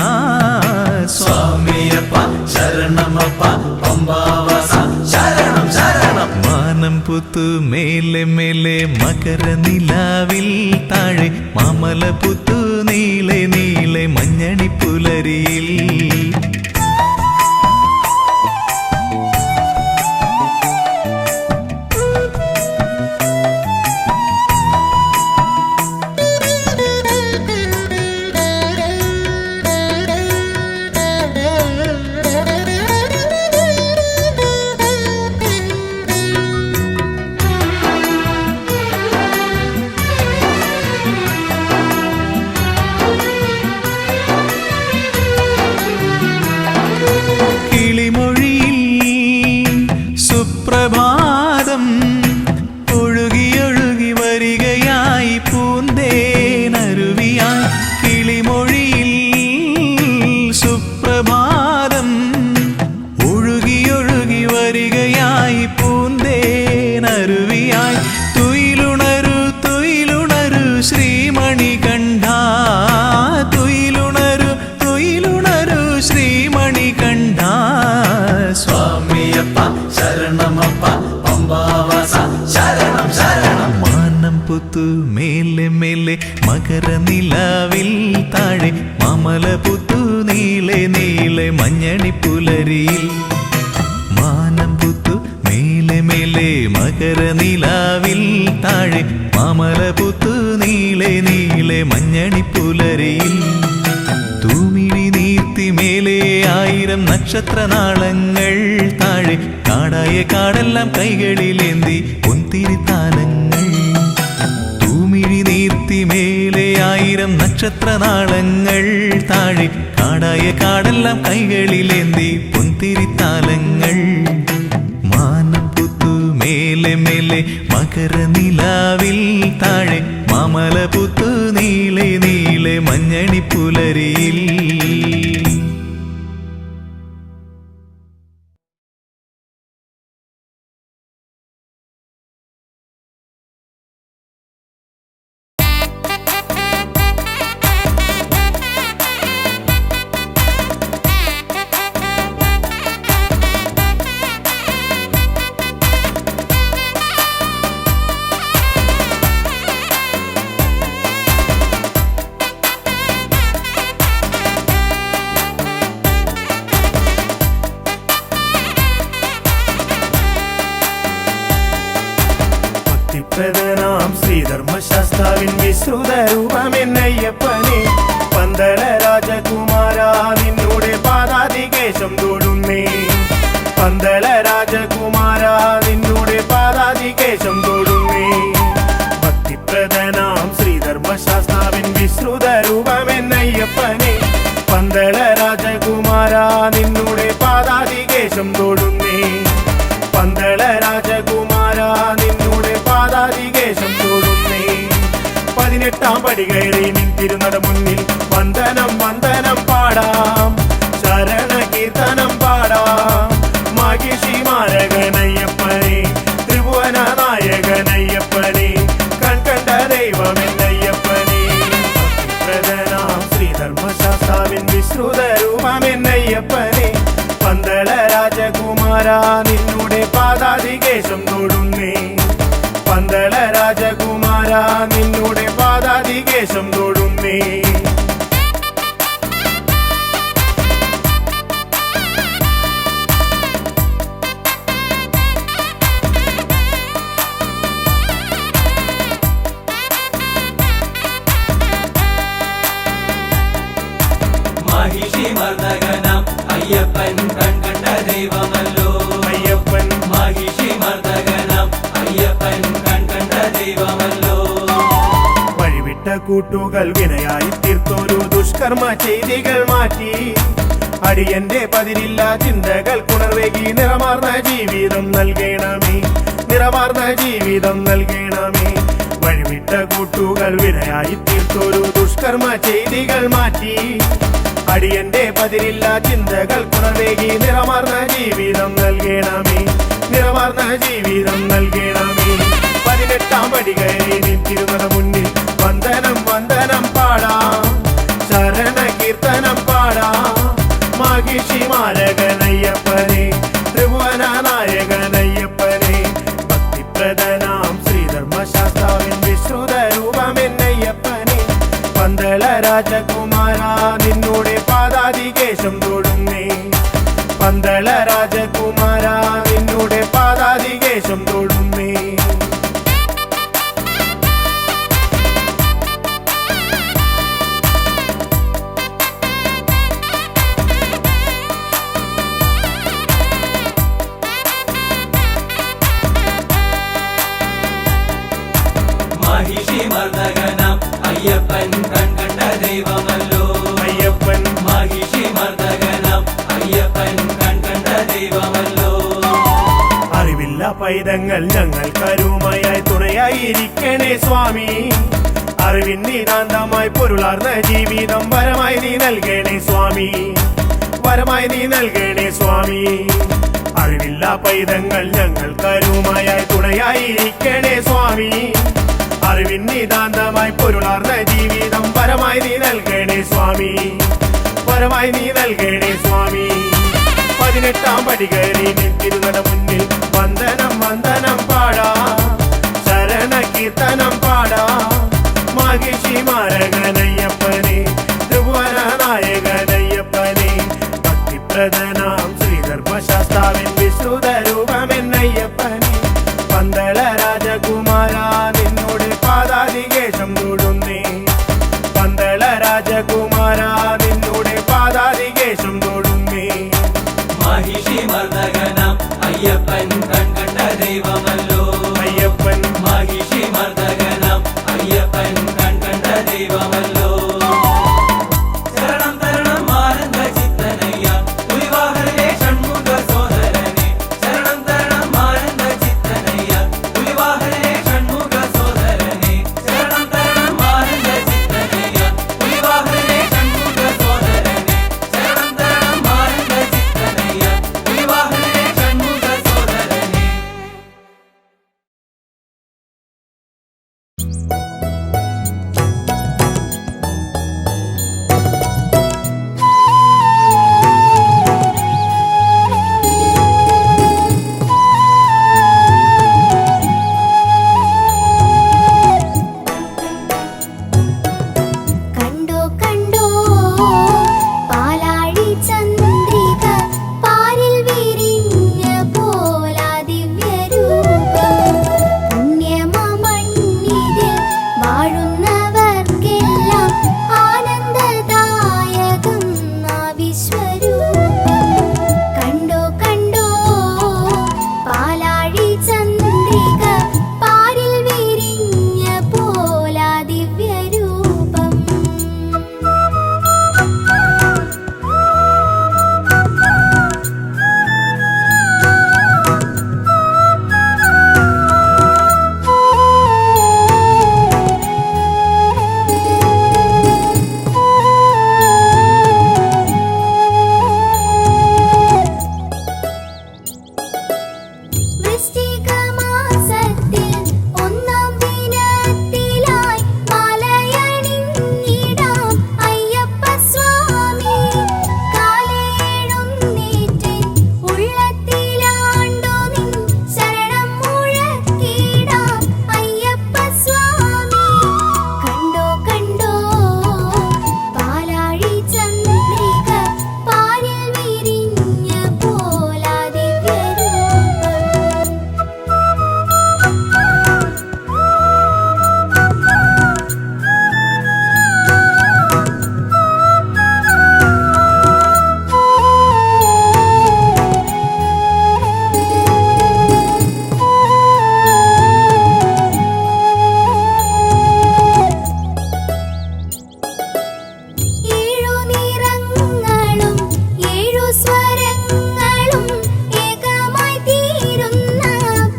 സ്വാമിയപ്പ ശരണമപ്പ പമ്പാവാസ ശരണം ശരണം. മാനം പുത്തു മേലെ മേലെ മകരനിലാവിൽ താഴെ മാമലപുത്തു നീളെ നീളെ മഞ്ഞണിപ്പുലരിയിൽ. സ്വാമിയപ്പ ശരണമപ്പ പമ്പാവാസ ശരണം ശരണം. മാനം പുത്തു മേലെ മേലെ മകരനിലാവിൽ താഴെ മാമല പുത്തു നീളെ നീളെ മഞ്ഞണി പുലരിയിൽ. മാനം പുത്തു മേലെ മേലെ മകരനിലാവിൽ താഴെ മാമല പുത്തു നീളെ നീളെ മഞ്ഞണി പുലരിയിൽ. തൂമിഴി നീർത്തി മേലെ 1000 നക്ഷത്രനാളങ്ങൾ താഴെ കാടായ കാടെല്ലാം കൈകളിലേന്തി പൊന്തിരിത്താലങ്ങൾ. തൂമിഴി നീർത്തി മേലെ 1000 നക്ഷത്രനാളങ്ങൾ താഴെ കാടായ കാടെല്ലാം കൈകളിലേന്തി പൊന്തിരിത്താലങ്ങൾ. മാനം പുത്തു മേലെ മേലെ മകരനിലാവിൽ താഴെ മാമല പുത്തു നീളെ നീളെ മഞ്ഞണി പുലരിയിൽ. ഭക്തിപ്രദനാം ശ്രീധർമ്മശാസ്താവിൻ വിശ്രുത രൂപമെന്നയ്യപ്പനെ പന്തള രാജകുമാര നിന്നോടെ പാദാതികേശം തൊടുന്നേ. പന്തള രാജകുമാര നിന്നോടെ പാദാതികേശം തൊടുന്നേ. ഭക്തിപ്രദനാം ശ്രീധർമ്മശാസ്താവിൻ വിശ്രുത രൂപമെന്നയ്യപ്പനെ പന്തള രാജകുമാര നിന്നോടെ പാദാതികേശം തൊടുന്നേ. പന്തള രാജകുമാര നിന്നോടെ പാദാതികേശം തൊടുന്നേ. 18 പടി കയറി നിന്തിരുന്നട മുന്നിൽ വന്ദനം വന്ദനം പാടാം, ശരണ കീർത്തനം പാടാം. മഹിഷി മാരകനയ്യപ്പനെ ത്രിഭുവന നായകനയ്യപ്പനെ കൺകണ്ട ദൈവമെന്നയ്യപ്പനെ. പ്രധാനാം ശ്രീധർമ്മശാസ്താവിൻ വിശ്രുത രൂപമെന്നയ്യപ്പനെ പന്തള രാജകുമാര നിന്നോടെ പാദാതികേശം തൊടുന്നേ. പന്തള രാജകുമാര നിന്നോടെ പാദാതികേശം തൊടുന്നേ. മഹിഷി മർദ്ദകനാം അയ്യപ്പൻ കൺകണ്ട ദൈവമല്ലോ. അയ്യപ്പൻ മഹിഷി മർദ്ദകനാം അയ്യപ്പൻ കൺകണ്ട ദൈവമല്ലോ. വഴിവിട്ട കൂട്ടുകൾ വിനയായി തീർത്തൊരു ദുഷ്കർമ്മ ചെയ്തികൾ മാറ്റി അടിയന്റെ പതിരില്ല ചിന്തകൾ കുണർവേകി നിറമാർന്ന ജീവിതം നൽകണമേ, നിറമാർന്ന ജീവിതം നൽകണമേ. വഴിവിട്ട കൂട്ടുകൾ വിനയായി തീർത്തൊരു ദുഷ്കർമ്മ ചെയ്തികൾ മാറ്റി അടിയന്റെ പതിരില്ല ചിന്തകൾ കുണർവേകി നിറമാർന്ന ജീവിതം നൽകണമേ, നിറമാർന്ന ജീവിതം നൽകണമേ. 18 പടി കയറി നിന്തിരുന്നട മുന്നിൽ വന്ദനം വന്ദനം പാടാം, ശരണ കീർത്തനം പാടാം. മഹിഷി മാരകനയ്യപ്പനെ ത്രിഭുവന നായകനയ്യപ്പനെ ഭക്തിപ്രദനാം ശ്രീധർമ്മശാസ്താവിൻ വിശ്രുത രൂപമെന്നയ്യപ്പനെ പന്തള രാജകുമാര നിന്നോടെ പാദാതികേശം തൊടുന്നേ. പന്തള രാജകുമാര നിന്നോടെ പാദാതികേശം തൊടുന്നേ. മഹിഷി മർദ്ദകനാം അയ്യപ്പൻ കൺകണ്ട ദൈവമല്ലോ. അയ്യപ്പൻ മഹിഷി മർദ്ദകനാം അയ്യപ്പൻ കൺകണ്ട ദൈവമല്ലോ. അറിവില്ല പൈതങ്ങൾ ഞങ്ങൾക്കരുമയായി തുണയായിരിക്കണേ സ്വാമി. അറിവിൻ നിതാന്തമായി പൊരുളാർന്ന ജീവിതം വരമായി നീ നൽകണേ സ്വാമി, വരമായി നീ നൽകണേ സ്വാമി. അറിവില്ല പൈതങ്ങൾ ഞങ്ങൾക്കരുമയായി തുണയായിരിക്കണേ സ്വാമി. അറിവിൻ നിതാന്തമായി പൊരുളാർന്ന ജീവിതം വരമായി നീ നൽകണേ സ്വാമി, വരമായി നീ നൽകണേ സ്വാമി. 18 18 പടി കയറി നിൽത്തിരുന്നട മുന്നിൽ വന്ദനം വന്ദനം പാടാ ശരണ കീർത്തനം പാടാ മഹിഷി മാരകനയ്യപ്പനെ ത്രിഭുവന നായകനയ്യപ്പനെ ഭക്തിപ്രദനാം ശ്രീധർമ്മശാസ്താവിൻ വിശ്രുത രൂപമെന്നയ്യപ്പനെ പന്തള രാജകുമാര നിന്നോട് പാദാതികേശം തൊടുന്നേ പന്തള രാജകുമാര നിന്നോട് പാദാതികേശം തൊടുന്നേ മഹിഷി മർദ്ദകനാം അയ്യപ്പൻ കൺകണ്ട ദൈവമല്ലോ അയ്യപ്പൻ മഹിഷി മർദ്ദകനാം അയ്യപ്പൻ കൺകണ്ട ദൈവമല്ലോ ശരണം തരണം ആനന്ദ ചിത്തനയ്യ പുലിവാഹനേ ഷൺമുഖ സോദരനെ ശരണം തരണം ആനന്ദ ചിത്തനയ്യ പുലിവാഹനേ ഷൺമുഖ സോദരനെ ശരണം തരണം ആനന്ദ ചിത്തനയ്യ പുലിവാഹനേ ഷൺമുഖ സോദരനെ ശരണം തരണം ആനന്ദ ചിത്തനയ്യ പുലിവാഹനേ ഷൺമുഖ സോദരനെ കണ്ടോ കണ്ടോ പാലാഴി ചന്ദ്രിക പാരിൽ വിരിഞ്ഞ പോലാ ദിവ്യരൂപം പുണ്യമമണ്ണിതിൽ വാഴുന്നവർക്കെല്ലാം ആനന്ദദായകം ആ വിശ്വരൂപം കണ്ടോ കണ്ടോ പാലാഴി ചന്ദ്രിക പാരിൽ വിരിഞ്ഞ പോലാ ദിവ്യരൂപം വൃശ്ചിക മാസത്തിൽ ഒന്നാം ദിനത്തിലായി മാലയണിഞ്ഞിടാം അയ്യപ്പ സ്വാമി കാലേഴുന്നേറ്റിൻ ഉള്ളത്തിലാണ്ടോ നിൻ ശരണം മുഴക്കിടാം അയ്യപ്പ സ്വാമി കണ്ടോ കണ്ടോ പാലാഴി ചന്ദ്രിക പാരിൽ വിരിഞ്ഞ പോലാ ദിവ്യരൂപം ഏഴു നിറങ്ങളും ഏഴു സ്വരങ്ങളും ഏകമായി തീരുന്ന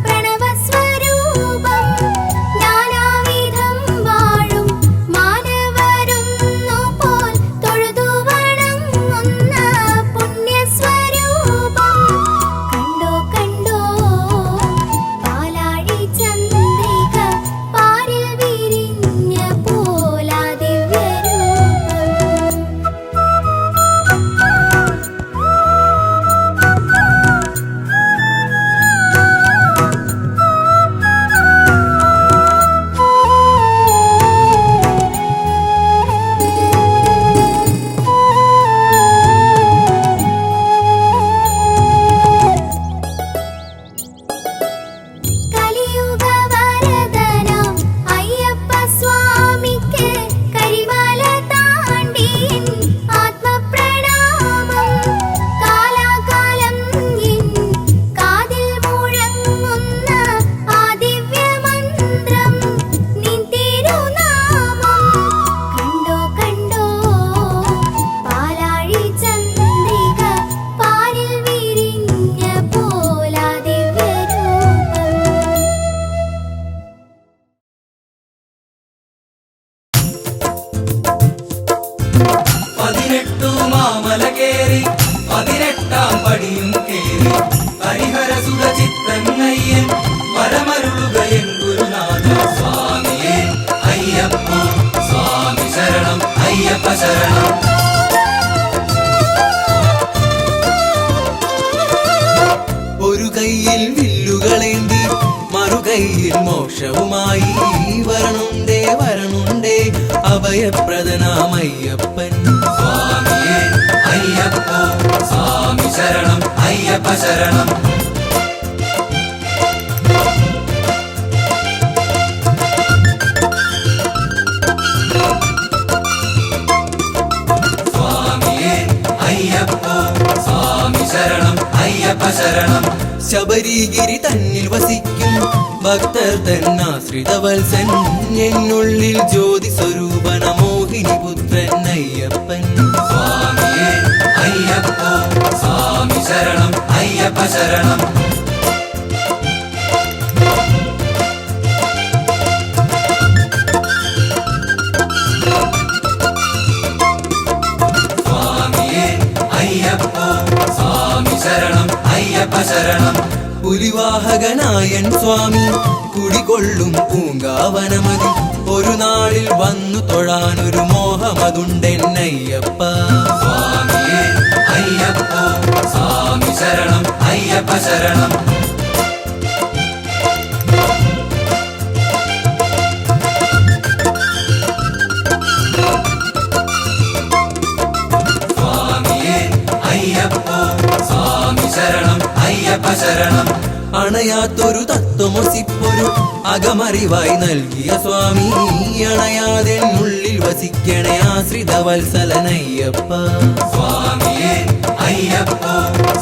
പ്രണവസ്വരൂപം നാനാവിധം വാഴും മാനവരുന്നു പോൽ തൊഴുതു വണങ്ങുന്ന പുണ്യസ്വരൂപം കണ്ടോ കണ്ടോ പാലാഴി ചന്ദ്രിക പാരിൽ വിരിഞ്ഞ പോലാ ദിവ്യരൂപം കലിയുഗ വരദനാം അയ്യപ്പ സ്വാമിക്ക് കരിമല താണ്ടിൻ ആത്മപ്രണാമം കാലാകാലം നിൻ കാതിൽ മുഴങ്ങുന്ന ആ ദിവ്യമന്ത്രം നിൻ തിരുനാമം കണ്ടോ കണ്ടോ പാലാഴി ചന്ദ്രിക പാരിൽ വിരിഞ്ഞ പോലാ ദിവ്യരൂപം 18 മാമല കേറി 18 പടിയും കേറി ഹരിഹരസുര ചിത്തങ്ങയ്യൻ വരമരുളുകയൻ ഗുരുനാഥ സ്വാമിയേ അയ്യപ്പ സ്വാമി ശരണം അയ്യപ്പ ശരണം ഒരു കൈയിൽ വില്ലുകളേന്തി മറുകൈയിൽ മോക്ഷവുമായി വരണുണ്ടേ വരണുണ്ടേ അഭയപ്രദനാമയ്യപ്പൻ. സ്വാമിയേ അയ്യപ്പോ സ്വാമി ശരണം അയ്യപ്പ ശരണം. സ്വാമിയേ അയ്യപ്പോ സ്വാമി ശരണം അയ്യപ്പ ശരണം. ശബരിഗിരി തന്നിൽ വസിക്കും ഭക്തർ തന്നാശ്രിതവത്സൻ എന്നുള്ളിൽ ജ്യോതി സ്വരൂപന മോഹിനി പുത്രൻ അയ്യപ്പൻ. സ്വാമിയേ അയ്യപ്പോ സ്വാമി ശരണം അയ്യപ്പ ശരണം. സ്വാമിയേ അയ്യപ്പോ സ്വാമി ശരണം അയ്യപ്പ ശരണം. പുലിവാഹകനായൻ സ്വാമി കുടികൊള്ളും പൂങ്കാവനമതി ഒരു നാളിൽ വന്നു തൊഴാനൊരു മോഹമതുണ്ടെന്നയ്യപ്പ. സ്വാമിയേ അയ്യപ്പോ സ്വാമി ശരണം അയ്യപ്പ ശരണം. സ്വാമിയേ അയ്യപ്പോ സ്വാമി ശരണം അയ്യപ്പ ശരണം. അണയാത്തൊരു തത്വമൊസിപ്പൊരു അകമറിവായി നൽകിയ സ്വാമി അണയാതെ ഉള്ളിൽ വസിക്കണേ ആശ്രിതവത്സലനയ്യപ്പ. സ്വാമിയേ അയ്യപ്പോ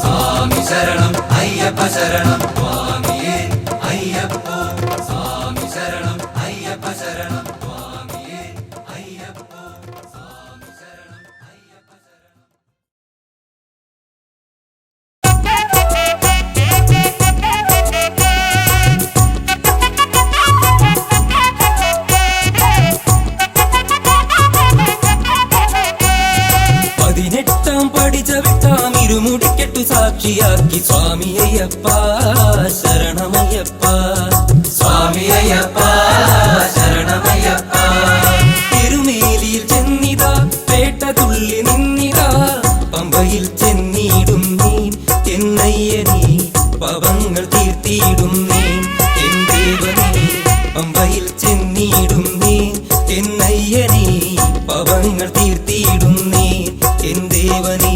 സ്വാമി ശരണം അയ്യപ്പ ശരണം. സ്വാമിയേ അയ്യപ്പോ സ്വാമി ശരണം അയ്യപ്പ ശരണം. സ്വാമിയേ അയ്യപ്പോ സ്വാമി ശരണം അയ്യപ്പ ശരണം. ചവിട്ടാം ഇരുമുടിക്കെട്ടു സാക്ഷിയാക്കി സ്വാമി അയ്യപ്പ ശരണമയ്യപ്പ. സ്വാമി അയ്യപ്പ ശരണമയ്യപ്പ. തിരുമേലിയിൽ ചെന്നിതാ പേട്ട തുള്ളി നിന്നിതാ പമ്പയിൽ ചെന്നിടും നീ എന്നയ്യനീ പവങ്ങൾ തീർത്തിയിടും നീ എൻ ദേവനീ. പമ്പയിൽ ചെന്നിടും നീ എന്നയ്യനീ പവങ്ങൾ തീർത്തിയിടും നീ എൻ ദേവനീ.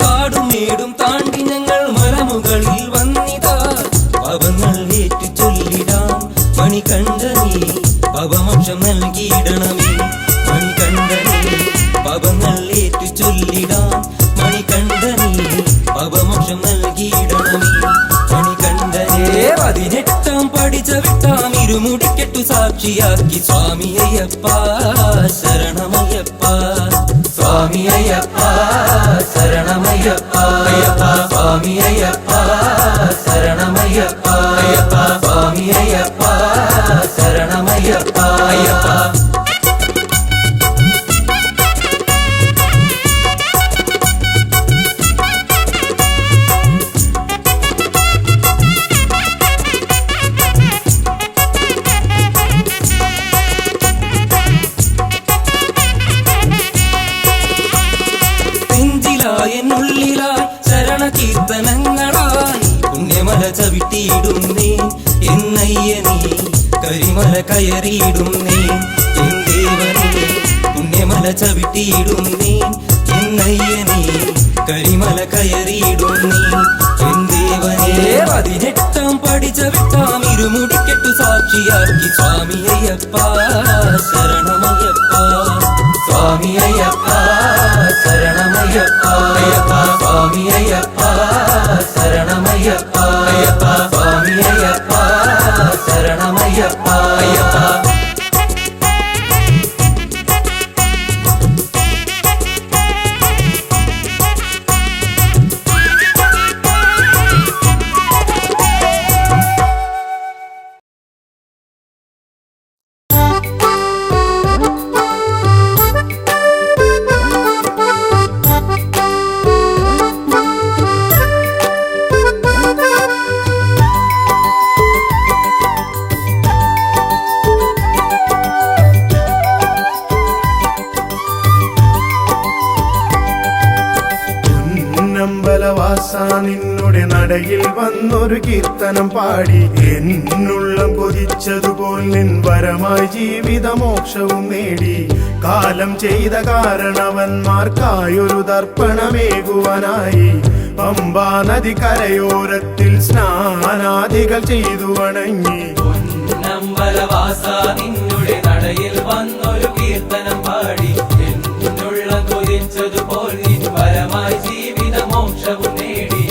കാടുമേടും താണ്ടി ഞങ്ങൾ മലമുകളിൽ വന്നിതാ പവങ്ങൾ ഏറ്റു ചൊല്ലിടാം മണികണ്ഠനീ പവമോക്ഷം നൽകിയിടണമേ. മണികണ്ഠനീ പവങ്ങൾ ഏറ്റു ചൊല്ലിടാം മണികണ്ഠനീ പവമോക്ഷം നൽകിയിടണമേ. മണികണ്ഠനേ 18 പടി ചവിട്ടാം ഇരുമുടിക്കെട്ടു സാക്ഷിയാക്കി സ്വാമി അയ്യപ്പ ശരണമയ്യപ്പ. സ്വാമി അയ്യപ്പ ശരണമയ്യപ്പ. അയ്യപ്പ സ്വാമി അയ്യപ്പ ശരണമയ്യപ്പ. അയ്യപ്പ സ്വാമി അയ്യപ്പ ശരണമയ്യപ്പ. അയ്യപ്പ എന്നുള്ളിലായി ശരണകീർത്തനങ്ങളായി പുണ്യമല ചവിട്ടിയിടുന്നേ എന്നയ്യനീ കരിമല കയറിയിടുന്നേ എൻ ദേവനീ. പുണ്യമല ചവിട്ടിയിടുന്നേ എന്നയ്യനീ കരിമല കയറിയിടുന്നേ എൻ ദേവനേ. 18 പടി ചവിട്ടാം ഇരുമുടിക്കെട്ടു സാക്ഷിയാക്കി സ്വാമി അയ്യപ്പ ശരണമയ്യപ്പ. സ്വാമി അയ്യപ്പ ശരണമയ്യപ്പ. അയ്യപ്പ സ്വാമി അയ്യപ്പ ശരണമയ്യപ്പ. അയ്യപ്പ സ്വാമി അയ്യപ്പ ശരണമയ്യപ്പ. Ayyappa Thank you. വാസ നിന്നുടെ നടയിൽ വന്നൊരു കീർത്തനം പാടി എന്നുള്ളം കൊതിച്ചതുപോൽ നിൻ വരമായി ജീവിതമോക്ഷവും നേടി കാലം ചെയ്ത കാരണവന്മാർക്കായൊരു ദർപ്പണമേകുവാനായി പമ്പാ നദി കരയോരത്തിൽ സ്നാനാദികൾ ചെയ്തു വണങ്ങി നമ്പലവാസ നിന്നുടെ നടയിൽ വന്നൊരു കീർത്തനം പാടി എന്നുള്ളം കൊതിച്ചതുപോൽ നിൻ വരമായി ജീവിതമോക്ഷവും നേടി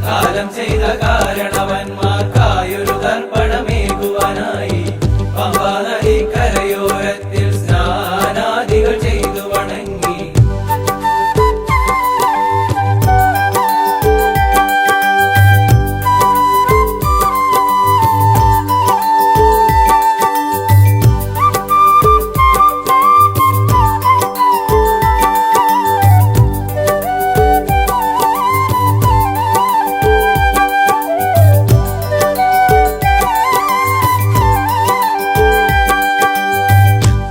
കാലം ചെയ്ത കാരണവന്മാർക്കായൊരു ദർപ്പണമേകുവാനായി പമ്പാ നദി കരയോരത്തിൽ സ്നാനാദികൾ ചെയ്തു വണങ്ങി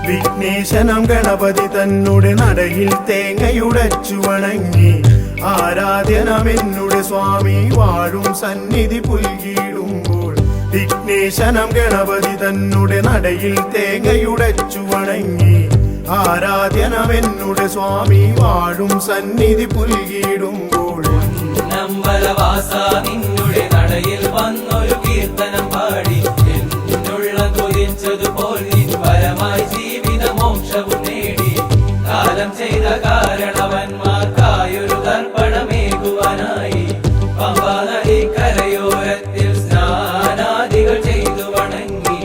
വിഘ്നേശനം ഗണപതി തന്നുടെ നടയിൽ തേങ്ങയുടച്ചു വണങ്ങി ആരാധ്യനമെന്നുടെ സ്വാമി വാഴും സന്നിധി പുൽകിടുമ്പോൾ വിഘ്നേശനം ഗണപതി തന്നുടെ നടയിൽ തേങ്ങയുടച്ചു വണങ്ങി ആരാധ്യനമെന്നുടെ സ്വാമി വാഴും സന്നിധി പുൽകിടുമ്പോൾ നമ്പലവാസ നിന്നുടെ നടയിൽ വന്നൊരു കീർത്തനം പാടി എന്നുള്ളം കൊതിച്ചതുപോൽ നിൻ വരമായി ജീവിതമോക്ഷവും നേടി കാലം ചെയ്ത കാരണവന്മാർക്കായൊരു ദർപ്പണമേകുവാനായി പമ്പാ നദി കരയോരത്തിൽ സ്നാനാദികൾ ചെയ്തു വണങ്ങി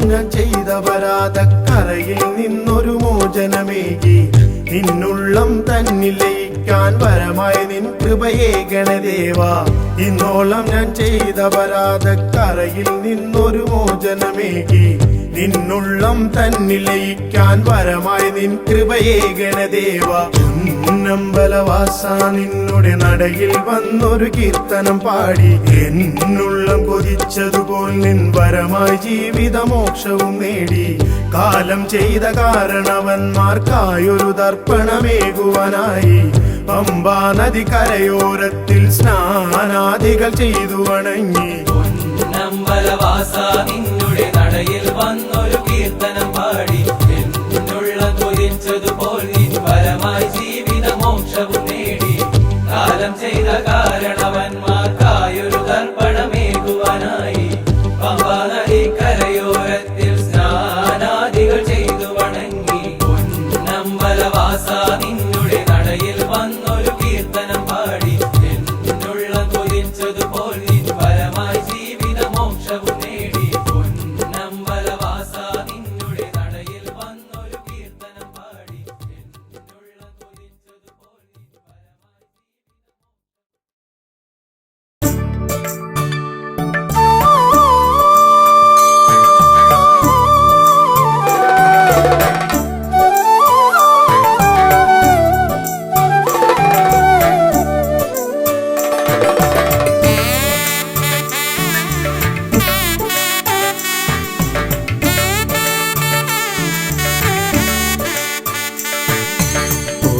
ഞാൻ ചെയ്ത പരാതക്കരയിൽ നിന്നൊരു മോചനമേകി നിന്നുള്ളം തന്നിൽ ലയിക്കാൻ വരമായി നിൻ കൃപയേ ഗണദേവ ഇന്നോളം ഞാൻ ചെയ്ത പരാതക്കരയിൽ നിന്നൊരു മോചനമേകി നിന്നുള്ളം തന്നിൽ ലയിക്കാൻ വരമായി നിൻ കൃപയേ ഗണദേവ നമ്പലവാസ നിന്നുടെ നടയിൽ വന്നൊരു കീർത്തനം പാടി എന്നുള്ളം കൊതിച്ചതുപോൽ നിൻ വരമായി ജീവിതമോക്ഷവും നേടി കാലം ചെയ്ത കാരണവന്മാർക്കായൊരു ദർപ്പണമേകുവാനായി പമ്പാ നദി കരയോരത്തിൽ സ്നാനാദികൾ ചെയ്തു വണങ്ങി നമ്പലവാസ നിന്നുടെ നടയിൽ വന്നൊരു കീർത്തനം പാടി എന്നുള്ളം കൊതിച്ചതുപോൽ നിൻ വരമായി ജീവിതമോക്ഷവും നേടി കാലം ചെയ്ത കാരണവന്മാർക്കായൊരു ദർപ്പണമേകുവാനായി പമ്പാ നദി കരയോരത്തിൽ സ്നാനാദികൾ ചെയ്തു വണങ്ങി നമ്പലവാസ നിന്നുടെ നടയിൽ വന്നൊരു കീർത്തനം പാടി എന്നുള്ളം കൊതിച്ചതുപോൽ നിൻ വരമായി ജീവിതമോക്ഷവും നേടി നമ്പലവാസ നിന്നുടെ നടയിൽ വന്നൊരു കീർത്തനം പാടി എന്നുള്ളം കൊതിച്ചതുപോൽ നിൻ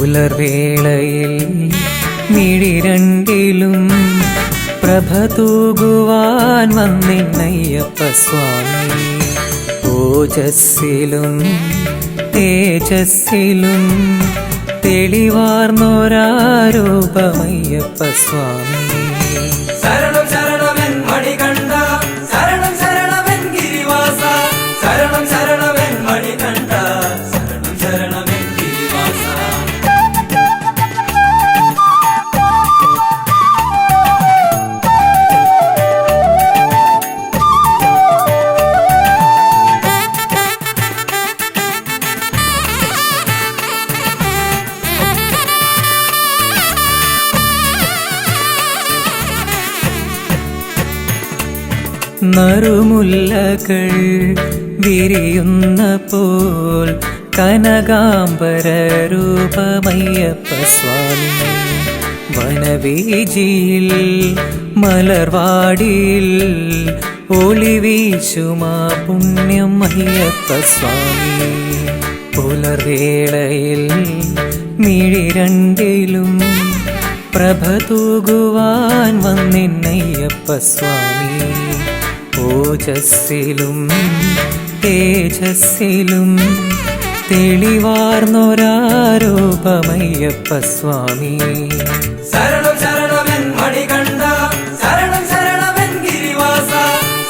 പുലർവേളയിൽ മിഴിരണ്ടിലും പ്രഭ തൂകുവാൻ വന്നിന്നയ്യപ്പ സ്വാമി ഓജസ്സിലും തേജസ്സിലും തെളിവാർന്നൊരാരൂപമയ്യപ്പ സ്വാമി ശരണം ശരണമെൻ മണികണ്ഠ ശരണം ശരണമെൻ ഗിരിവാസ ശരണം ശരണമെൻ മണികണ്ഠ ശരണം ശരണമെൻ ഗിരിവാസ നറുമുല്ലകൾ വിരിയുന്ന പോൽ കനകാംബര രൂപമയ്യപ്പ സ്വാമി വനവീജിയിൽ മലർവാടിയിൽ ഒളിവീശുമാ പുണ്യം അയ്യപ്പ സ്വാമി പുലർവേളയിൽ മിഴി രണ്ടിലും പ്രഭ തൂകുവാൻ വന്നിന്നയ്യപ്പ സ്വാമി ഓജസ്സിലും തേജസ്സിലും തെളിവാർന്നൊരാരൂപമയ്യപ്പ സ്വാമി ശരണം ശരണമെൻ മണികണ്ഠ ശരണം ശരണമെൻ ഗിരിവാസ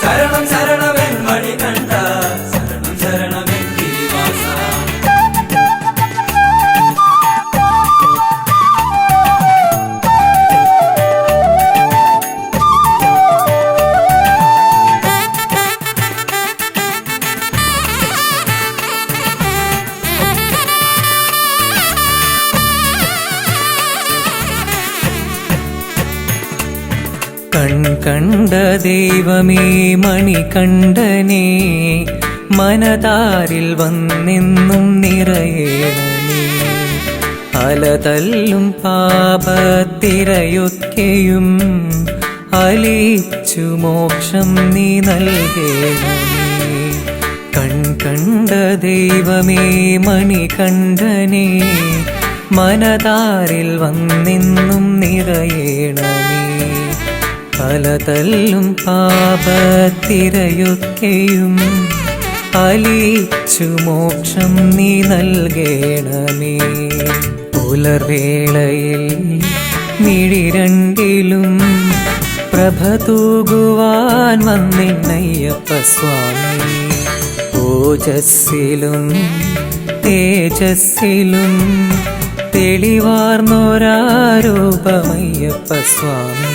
ശരണം ശരണമെൻ മണികണ്ഠ ശരണം ശരണമെൻ ഗിരിവാസ കണ്ട ദൈവമേ മണികണ്ഠനേ മനതാരിൽ വന്നെന്നും നിറയേണമേ അലതല്ലും പാപത്തിരയൊക്കെയും അലിച്ചു മോക്ഷം നീ നൽകേണമേ കണ്ട ദൈവമേ മണികണ്ഠനേ മനതാരിൽ വന്നെന്നും നിറയേണമേ പലതല്ലും പാപത്തിരയൊക്കെയും അലിച്ചു മോക്ഷം നീ നൽകേണമേ പുലർവേളയിൽ മിഴി രണ്ടിലും പ്രഭ തൂകുവാൻ വന്നിന്നയ്യപ്പ സ്വാമി ഓജസ്സിലും തേജസ്സിലും തെളിവാർന്നൊരാരൂപമയ്യപ്പ സ്വാമി